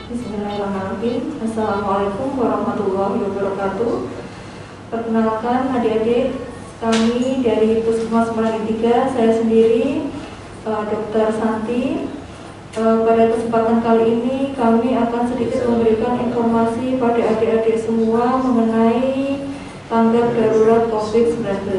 Bismillahirrahmanirrahim. Assalamualaikum warahmatullahi wabarakatuh. Perkenalkan adik-adik kami dari Puskesmas Merangi 3, saya sendiri Dr. Santi. Pada kesempatan kali ini kami akan sedikit memberikan informasi pada adik-adik semua mengenai tanggap darurat COVID-19.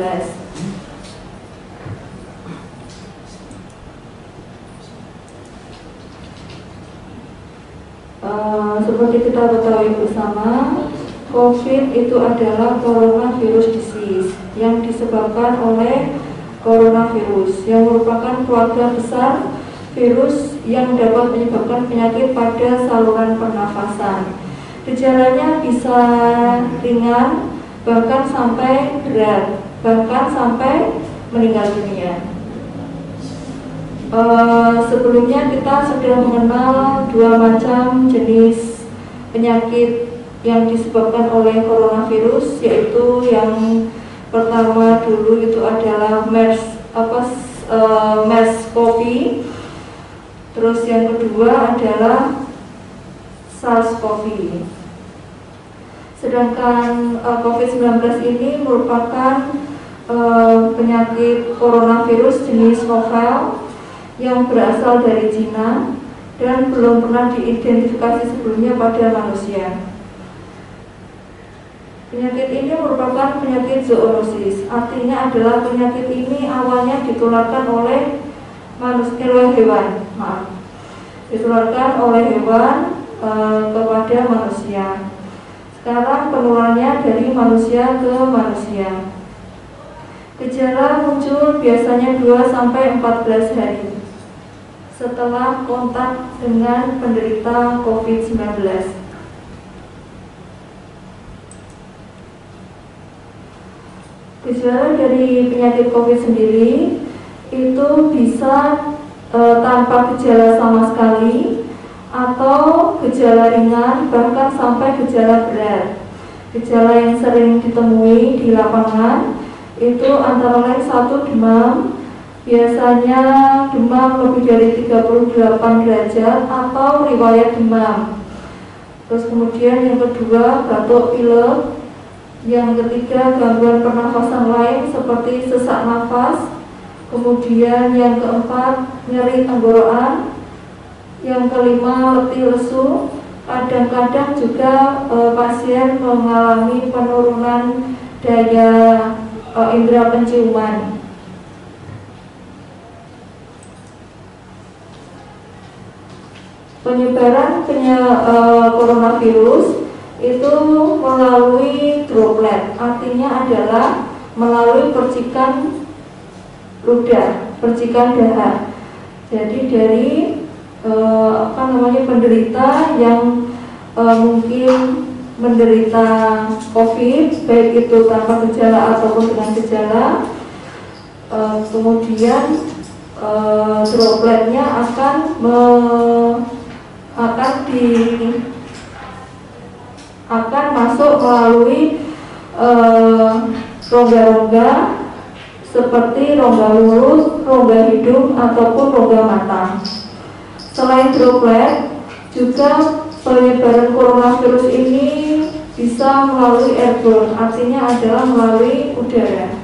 Seperti kita ketahui bersama, COVID itu adalah coronavirus disease yang disebabkan oleh coronavirus yang merupakan keluarga besar virus yang dapat menyebabkan penyakit pada saluran pernafasan. Gejalanya bisa ringan, bahkan sampai berat, bahkan sampai meninggal dunia. Sebelumnya kita sudah mengenal dua macam jenis penyakit yang disebabkan oleh coronavirus, yaitu yang pertama dulu itu adalah MERS-CoV, terus yang kedua adalah SARS-CoV. Sedangkan COVID-19 ini merupakan penyakit coronavirus jenis novel yang berasal dari Cina dan belum pernah diidentifikasi sebelumnya pada manusia. Penyakit ini merupakan penyakit zoonosis, artinya adalah penyakit ini awalnya ditularkan oleh ditularkan oleh hewan kepada manusia. Sekarang penularannya dari manusia ke manusia. Gejala muncul biasanya 2-14 hari setelah kontak dengan penderita COVID-19. Gejala dari penyakit COVID sendiri itu bisa tanpa gejala sama sekali, atau gejala ringan, bahkan sampai gejala berat. Gejala yang sering ditemui di lapangan itu antara lain 1, demam, biasanya demam lebih dari 38 derajat atau riwayat demam. Terus kemudian yang kedua batuk pilek, yang ketiga gangguan pernafasan lain seperti sesak nafas, kemudian yang keempat nyeri tenggorokan, yang kelima letih lesu. Kadang-kadang juga pasien mengalami penurunan daya indera penciuman. Penyebaran coronavirus itu melalui droplet, artinya adalah melalui percikan ludah, percikan dahak. Jadi dari penderita yang mungkin menderita COVID, baik itu tanpa gejala ataupun dengan gejala, kemudian dropletnya akan masuk melalui rongga-rongga seperti rongga mulut, rongga hidung ataupun rongga mata. Selain droplet, juga penyebaran coronavirus ini bisa melalui airborne, artinya adalah melalui udara.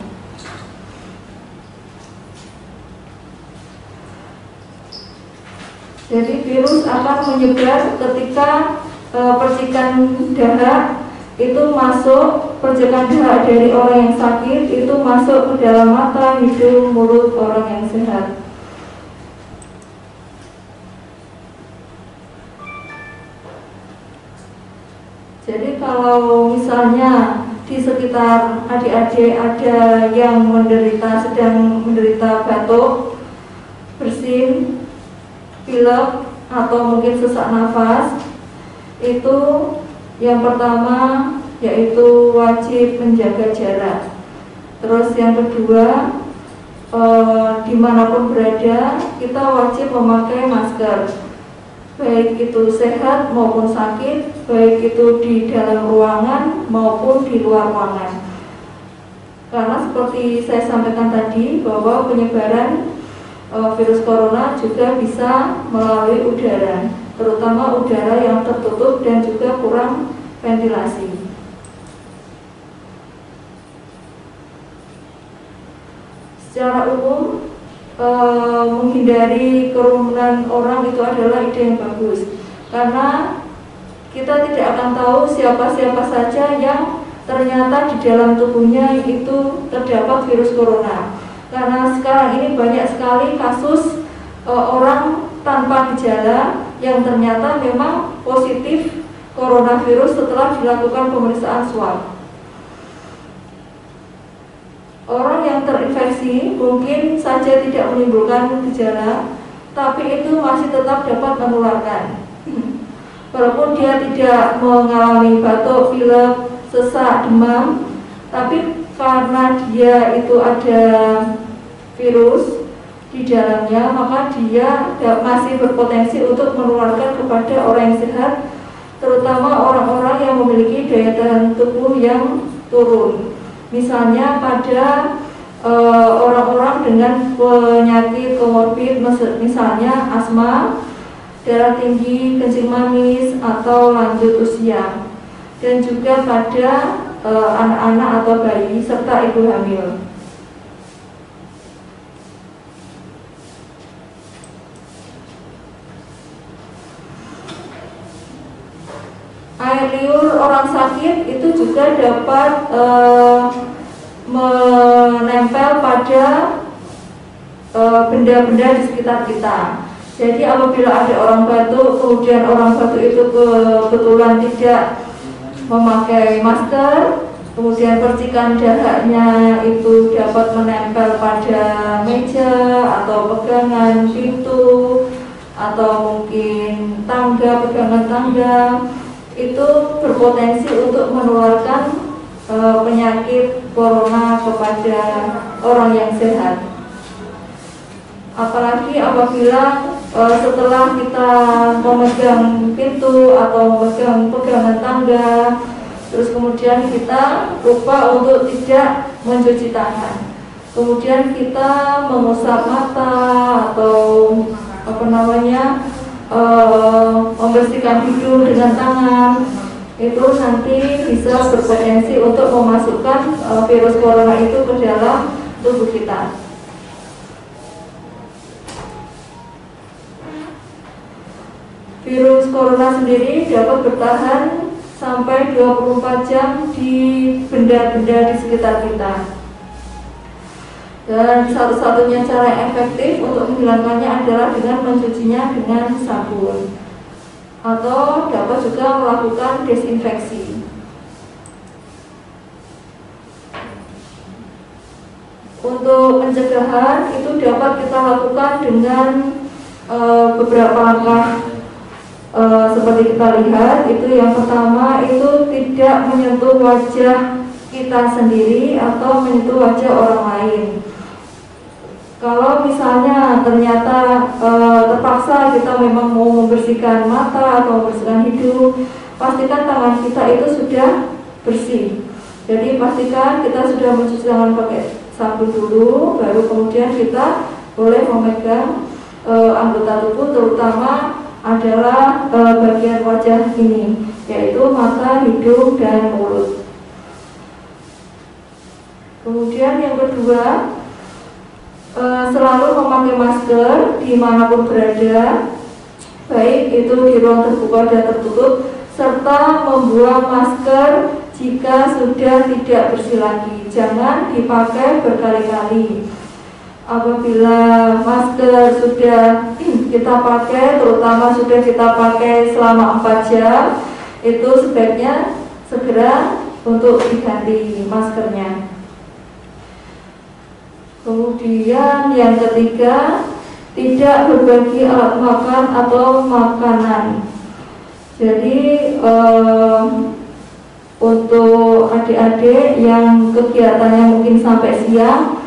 Jadi virus akan menyebar ketika percikan dahak itu masuk, percikan dahak dari orang yang sakit itu masuk ke dalam mata, hidung, mulut orang yang sehat. Jadi kalau misalnya di sekitar adik-adik ada yang sedang menderita batuk, bersin, pilek, atau mungkin sesak nafas, itu yang pertama yaitu wajib menjaga jarak. Terus yang kedua, dimanapun berada kita wajib memakai masker, baik itu sehat maupun sakit, baik itu di dalam ruangan maupun di luar ruangan. Karena seperti saya sampaikan tadi bahwa penyebaran virus corona juga bisa melalui udara, terutama udara yang tertutup dan juga kurang ventilasi. Secara umum, menghindari kerumunan orang itu adalah ide yang bagus, karena kita tidak akan tahu siapa-siapa saja yang ternyata di dalam tubuhnya itu terdapat virus corona. Karena sekarang ini banyak sekali kasus orang tanpa gejala yang ternyata memang positif coronavirus setelah dilakukan pemeriksaan swab. Orang yang terinfeksi mungkin saja tidak menimbulkan gejala, tapi itu masih tetap dapat menularkan. Walaupun dia tidak mengalami batuk, pilek, sesak, demam, tapi karena dia itu ada virus di dalamnya, maka dia masih berpotensi untuk menularkan kepada orang yang sehat, terutama orang-orang yang memiliki daya tahan tubuh yang turun. Misalnya pada orang-orang dengan penyakit komorbid, misalnya asma, darah tinggi, kencing manis, atau lanjut usia, dan juga pada anak-anak atau bayi serta ibu hamil. Air liur orang sakit itu juga dapat menempel pada benda-benda di sekitar kita. Jadi apabila ada orang batuk, kemudian orang batuk itu kebetulan tidak memakai masker, kemudian percikan dahaknya itu dapat menempel pada meja atau pegangan pintu atau mungkin tangga, pegangan tangga, itu berpotensi untuk menularkan penyakit corona kepada orang yang sehat. Apalagi apabila setelah kita memegang pintu atau memegang pegangan tangga, terus kemudian kita lupa untuk tidak mencuci tangan, kemudian kita mengusap mata atau membersihkan hidung dengan tangan, itu nanti bisa berpotensi untuk memasukkan virus corona itu ke dalam tubuh kita. Virus corona sendiri dapat bertahan sampai 24 jam di benda-benda di sekitar kita. Dan satu-satunya cara yang efektif untuk menghilangkannya adalah dengan mencucinya dengan sabun, atau dapat juga melakukan desinfeksi. Untuk pencegahan itu dapat kita lakukan dengan beberapa langkah. Seperti kita lihat, itu yang pertama itu tidak menyentuh wajah kita sendiri atau menyentuh wajah orang lain. Kalau misalnya ternyata terpaksa kita memang mau membersihkan mata atau membersihkan hidung, pastikan tangan kita itu sudah bersih. Jadi pastikan kita sudah mencuci tangan pakai sabun dulu, baru kemudian kita boleh memegang anggota tubuh, terutama adalah bagian wajah ini, yaitu mata, hidung, dan mulut. Kemudian yang kedua, selalu memakai masker dimanapun berada, baik itu di ruang terbuka dan tertutup, serta membuang masker jika sudah tidak bersih lagi. Jangan dipakai berkali-kali. Apabila masker sudah kita pakai, terutama sudah kita pakai selama 4 jam, itu sebaiknya segera untuk diganti maskernya. Kemudian yang ketiga, tidak berbagi alat makan atau makanan. Jadi untuk adik-adik yang kegiatannya mungkin sampai siang,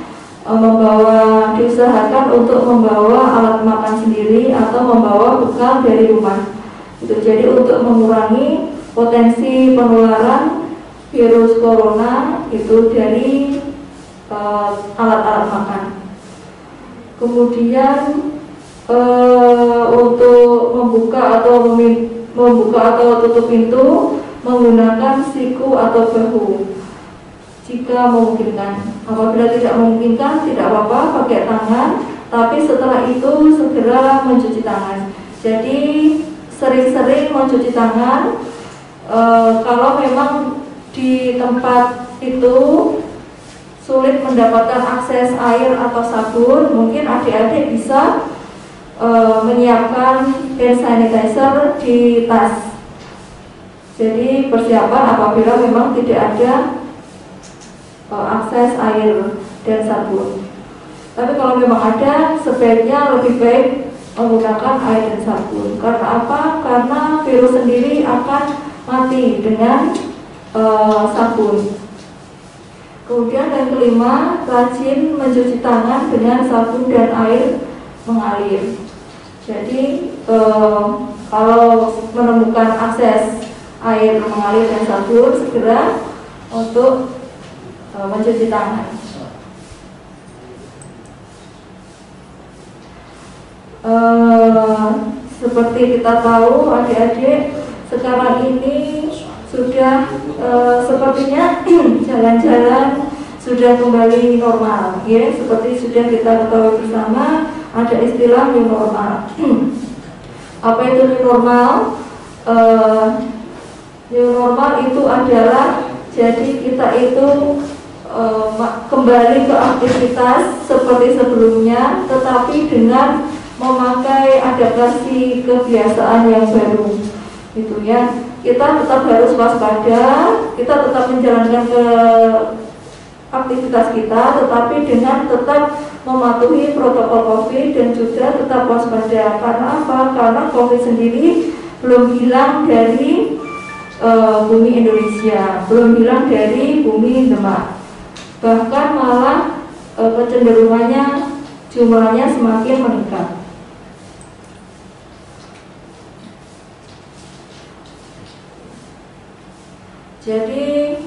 diusahakan untuk membawa alat makan sendiri atau membawa bekal dari rumah. Itu jadi untuk mengurangi potensi penularan virus corona itu dari alat-alat makan. Kemudian untuk membuka atau tutup pintu menggunakan siku atau bahu jika memungkinkan. Apabila tidak memungkinkan, tidak apa-apa pakai tangan, tapi setelah itu segera mencuci tangan. Jadi sering-sering mencuci tangan. Kalau memang di tempat itu sulit mendapatkan akses air atau sabun, mungkin adik-adik bisa menyiapkan hand sanitizer di tas. Jadi persiapan apabila memang tidak ada akses air dan sabun. Tapi kalau memang ada, sebaiknya lebih baik menggunakan air dan sabun. Karena apa? Karena virus sendiri akan mati dengan sabun. Kemudian yang kelima, rajin mencuci tangan dengan sabun dan air mengalir. Jadi kalau menemukan akses air mengalir dan sabun, segera untuk mencuci tangan. Seperti kita tahu, adik-adik, sekarang ini sudah sepertinya jalan-jalan sudah kembali normal, ya. Seperti sudah kita ketahui bersama, ada istilah new normal. Apa itu new normal? New normal itu adalah jadi kita itu kembali ke aktivitas seperti sebelumnya, tetapi dengan memakai adaptasi kebiasaan yang baru, gitu ya. Kita tetap harus waspada, kita tetap menjalankan ke aktivitas kita, tetapi dengan tetap mematuhi protokol COVID dan juga tetap waspada. Karena apa? Karena COVID sendiri belum hilang dari bumi Indonesia, belum hilang dari bumi Demak. Bahkan malah kecenderungannya jumlahnya semakin meningkat. Jadi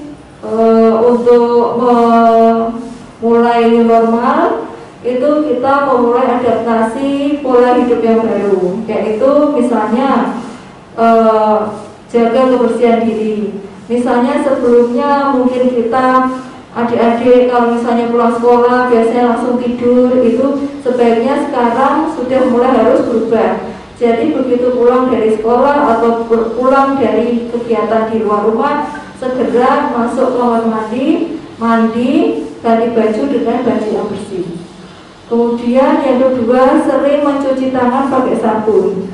untuk memulai new normal itu kita memulai adaptasi pola hidup yang baru, yaitu misalnya jaga kebersihan diri. Misalnya sebelumnya mungkin kita adik-adik kalau misalnya pulang sekolah biasanya langsung tidur, itu sebaiknya sekarang sudah mulai harus berubah. Jadi begitu pulang dari sekolah atau pulang dari kegiatan di luar rumah, segera masuk kamar mandi, ganti baju dengan baju yang bersih. Kemudian yang kedua, sering mencuci tangan pakai sabun.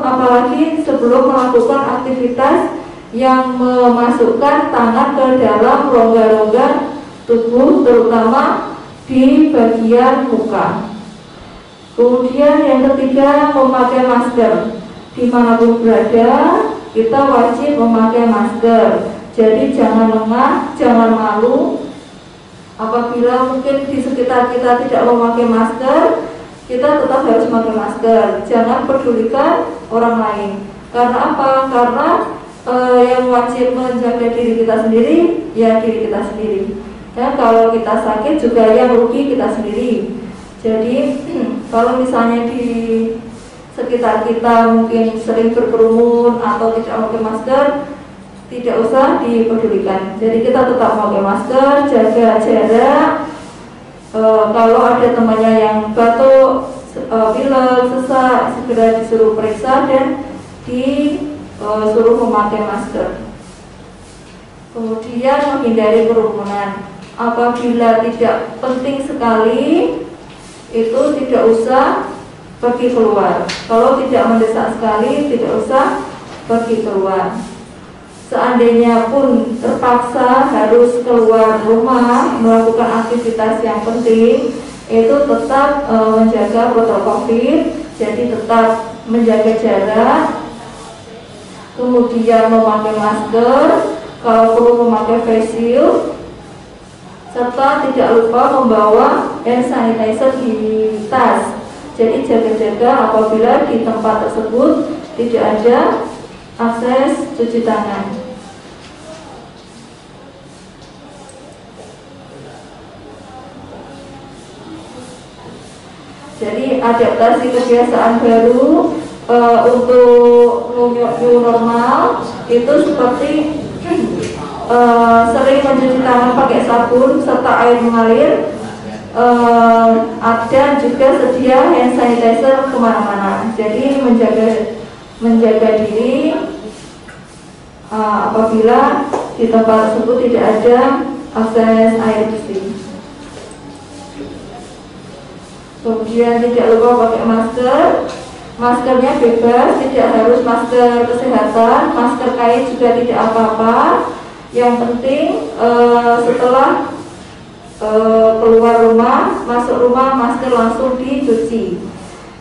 Apalagi sebelum melakukan aktivitas yang memasukkan tangan ke dalam rongga-rongga tubuh, terutama di bagian muka. Kemudian yang ketiga, memakai masker. Dimanapun berada, kita wajib memakai masker. Jadi jangan lengah, jangan malu. Apabila mungkin di sekitar kita tidak memakai masker, kita tetap harus memakai masker. Jangan pedulikan orang lain. Karena apa? Karena yang wajib menjaga diri kita sendiri, ya diri kita sendiri. Dan kalau kita sakit juga yang rugi kita sendiri. Jadi kalau misalnya di sekitar kita mungkin sering berkerumun atau tidak memakai masker, tidak usah dipedulikan. Jadi kita tetap memakai masker, jaga jarak. Kalau ada temannya yang batuk, pilek, sesak, segera disuruh periksa dan disuruh memakai masker. Kemudian menghindari kerumunan. Apabila tidak penting sekali, itu tidak usah pergi keluar. Kalau tidak mendesak sekali, tidak usah pergi keluar. Seandainya pun terpaksa harus keluar rumah melakukan aktivitas yang penting, itu tetap menjaga protokol COVID. Jadi tetap menjaga jarak, kemudian memakai masker, kalau perlu memakai face shield, serta tidak lupa membawa hand sanitizer di tas. Jadi jaga-jaga apabila di tempat tersebut tidak ada akses cuci tangan. Jadi adaptasi kebiasaan baru untuk new normal itu seperti sering mencuci tangan pakai sabun serta air mengalir, dan juga sedia hand sanitizer kemana-mana. Jadi menjaga diri apabila di tempat tersebut tidak ada akses air bersih. Kemudian tidak lupa pakai masker. Maskernya bebas, tidak harus masker kesehatan, masker kain juga tidak apa-apa. Yang penting setelah keluar rumah, masuk rumah, masker langsung dicuci.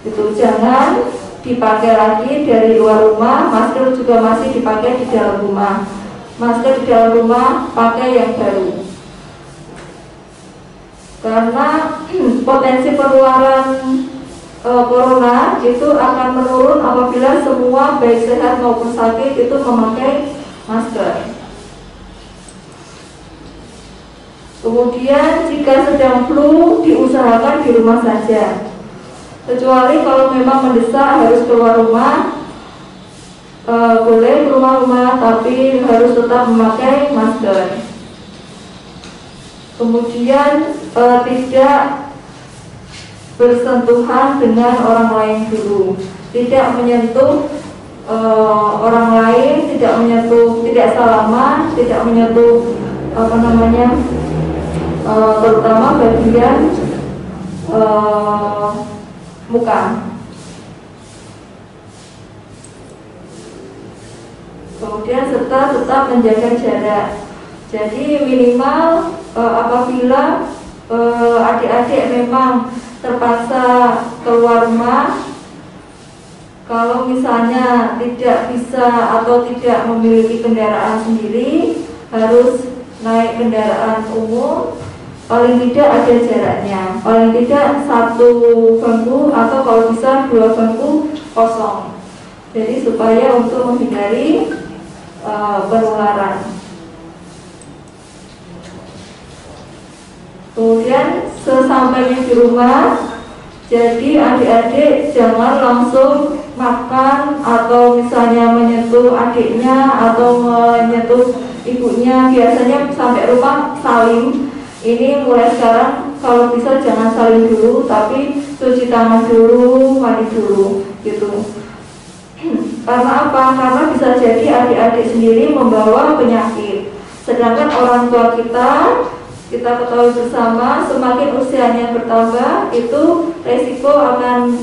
Itu jangan dipakai lagi dari luar rumah, masker juga masih dipakai di dalam rumah. Masker di dalam rumah pakai yang baru. Karena potensi penularan corona itu akan menurun apabila semua baik sehat maupun sakit itu memakai masker. Kemudian jika sedang flu diusahakan di rumah saja. Kecuali kalau memang mendesak harus keluar rumah, boleh ke rumah-rumah tapi harus tetap memakai masker. Kemudian tidak bersentuhan dengan orang lain dulu, tidak menyentuh orang lain, tidak salaman, tidak menyentuh terutama bagian muka. Kemudian serta tetap menjaga jarak. Jadi minimal apabila adik-adik memang terpaksa keluar rumah, kalau misalnya tidak bisa atau tidak memiliki kendaraan sendiri, harus naik kendaraan umum, paling tidak ada jaraknya, paling tidak 1 bangku atau kalau bisa 2 bangku kosong. Jadi supaya untuk menghindari penularan. Kemudian sesampainya di rumah, jadi adik-adik jangan langsung makan atau misalnya menyentuh adiknya atau menyentuh ibunya. Biasanya sampai rumah saling. Ini mulai sekarang kalau bisa jangan saling dulu, tapi cuci tangan dulu, mandi dulu, gitu. Karena apa? Karena bisa jadi adik-adik sendiri membawa penyakit. Sedangkan orang tua kita ketahui bersama, semakin usianya bertambah, itu resiko akan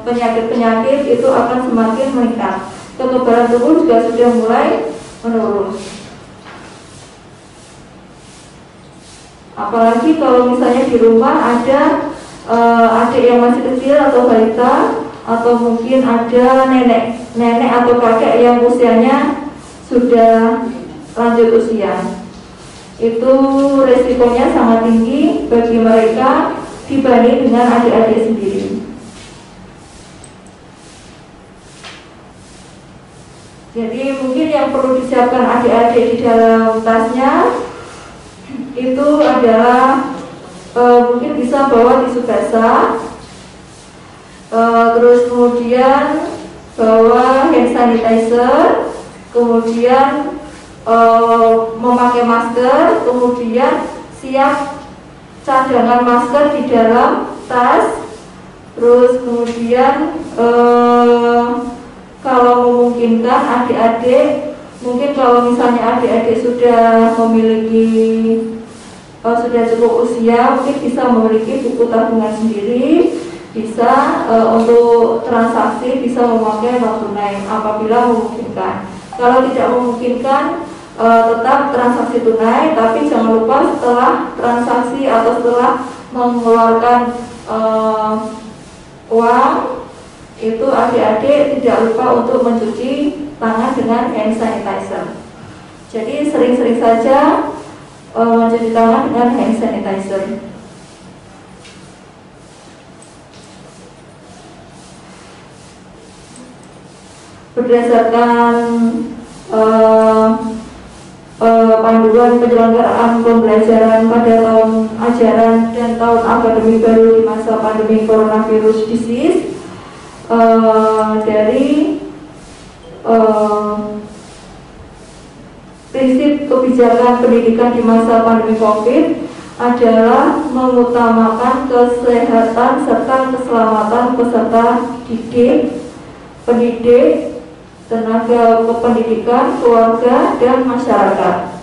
penyakit-penyakit itu akan semakin meningkat. Kekebalan tubuh juga sudah mulai menurun. Apalagi kalau misalnya di rumah ada adik yang masih kecil atau balita, atau mungkin ada nenek atau kakek yang usianya sudah lanjut usia. Itu resikonya sangat tinggi bagi mereka dibanding dengan adik-adik sendiri. Jadi mungkin yang perlu disiapkan adik-adik di dalam tasnya itu adalah mungkin bisa bawa tisu basah, terus kemudian bawa hand sanitizer, kemudian memakai masker, kemudian siap cadangan masker di dalam tas, terus kemudian kalau memungkinkan adik-adik, mungkin kalau misalnya adik-adik sudah memiliki sudah cukup usia, mungkin bisa memiliki buku tabungan sendiri, bisa untuk transaksi bisa memakai non tunai apabila memungkinkan. Kalau tidak memungkinkan, tetap transaksi tunai, tapi jangan lupa setelah transaksi atau setelah mengeluarkan uang itu adik-adik tidak lupa untuk mencuci tangan dengan hand sanitizer. Jadi sering-sering saja mencuci tangan dengan hand sanitizer. Berdasarkan panduan penyelenggaraan pembelajaran pada tahun ajaran dan tahun akademik baru di masa pandemi coronavirus disease dari prinsip kebijakan pendidikan di masa pandemi COVID adalah mengutamakan kesehatan serta keselamatan peserta didik, pendidik, tenaga kependidikan, keluarga, dan masyarakat.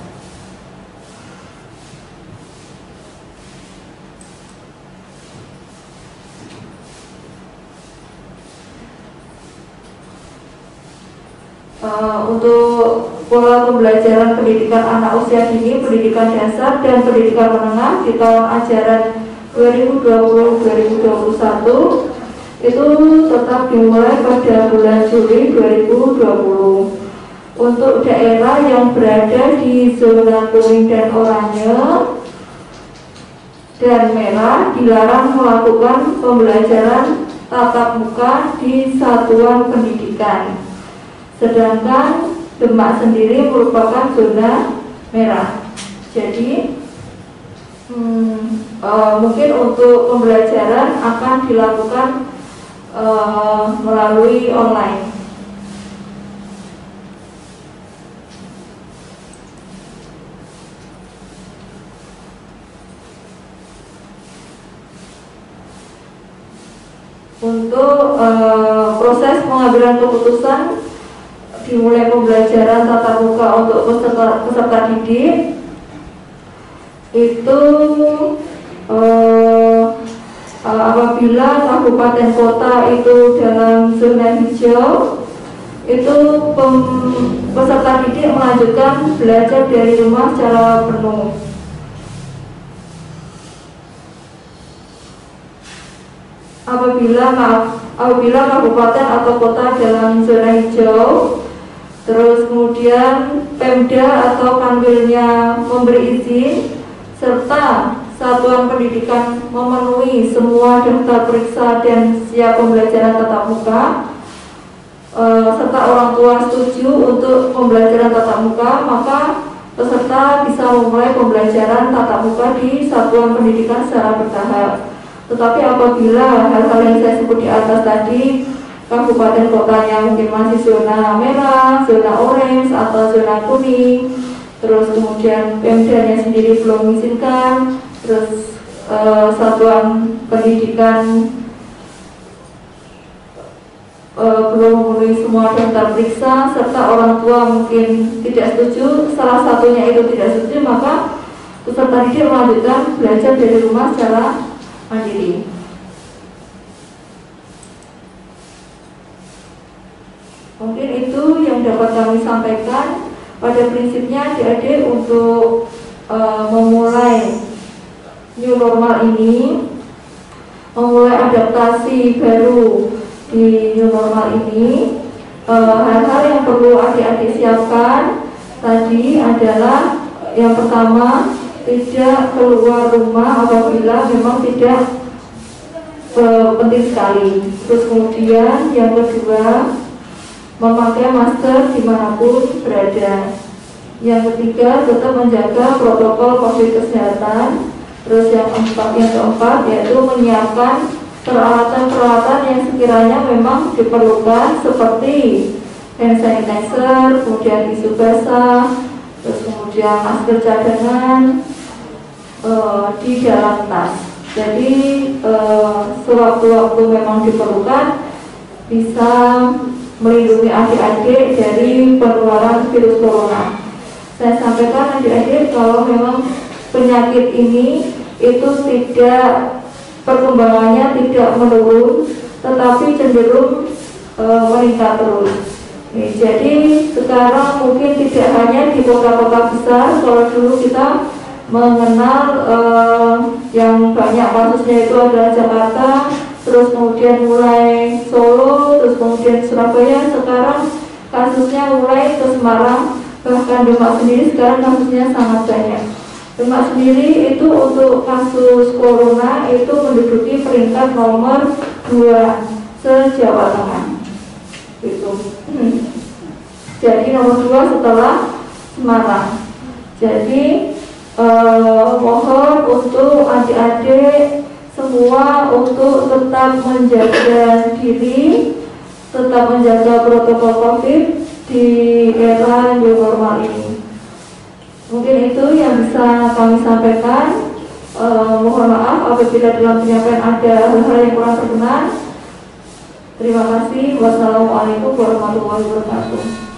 Untuk pola pembelajaran pendidikan anak usia dini, pendidikan dasar, dan pendidikan menengah di tahun ajaran 2020-2021 itu tetap dimulai pada bulan Juli 2020. Untuk daerah yang berada di zona kuning dan oranye dan merah dilarang melakukan pembelajaran tatap muka di satuan pendidikan. Sedangkan Demak sendiri merupakan zona merah. Jadi mungkin untuk pembelajaran akan dilakukan melalui online. Untuk proses pengambilan keputusan dimulai pembelajaran tatap muka untuk peserta didik itu apabila kabupaten kota itu dalam zona hijau itu peserta didik melanjutkan belajar dari rumah secara penuh. Apabila kabupaten atau kota dalam zona hijau, terus kemudian Pemda atau Kanwilnya memberi izin serta satuan pendidikan memenuhi semua daftar periksa dan siap pembelajaran tatap muka, serta orang tua setuju untuk pembelajaran tatap muka, maka peserta bisa memulai pembelajaran tatap muka di satuan pendidikan secara bertahap. Tetapi apabila hal-hal yang saya sebut di atas tadi, kabupaten kotanya mungkin masih zona merah, zona orange, atau zona kuning, terus kemudian Pemdanya sendiri belum mengizinkan, terus satuan pendidikan belum memenuhi semua daftar periksa, serta orang tua mungkin tidak setuju, salah satunya itu tidak setuju, maka peserta didik melanjutkan belajar dari rumah secara mandiri. Mungkin itu yang dapat kami sampaikan. Pada prinsipnya adik-adik untuk memulai new normal ini, memulai adaptasi baru di new normal ini, hal-hal yang perlu adik-adik siapkan tadi adalah yang pertama, tidak keluar rumah apabila memang tidak penting sekali. Terus kemudian yang kedua, memakai masker dimanapun berada. Yang ketiga, tetap menjaga protokol COVID kesehatan. Terus yang keempat yaitu menyiapkan peralatan-peralatan yang sekiranya memang diperlukan seperti hand sanitizer, kemudian tisu basah, terus kemudian masker cadangan di dalam tas. Jadi sewaktu-waktu memang diperlukan bisa melindungi adik-adik dari penularan virus corona. Saya sampaikan adik-adik kalau memang penyakit ini itu tidak perkembangannya tidak menurun, tetapi cenderung meningkat terus. Jadi sekarang mungkin tidak hanya di kota-kota besar, kalau dulu kita mengenal yang banyak kasusnya itu adalah Jakarta, terus kemudian mulai Solo, terus kemudian Surabaya, sekarang kasusnya mulai ke Semarang, bahkan Demak sendiri sekarang kasusnya sangat banyak. Demak sendiri itu untuk kasus corona itu menduduki peringkat nomor 2 se-Jawa Tengah. Gitu. Jadi nomor 2 setelah Semarang. Jadi mohon untuk adik-adik semua untuk tetap menjaga diri, tetap menjaga protokol COVID di era new normal ini. Mungkin itu yang bisa kami sampaikan. Mohon maaf apabila dalam penyampaian ada hal-hal yang kurang berkenan. Terima kasih. Wassalamualaikum warahmatullahi wabarakatuh.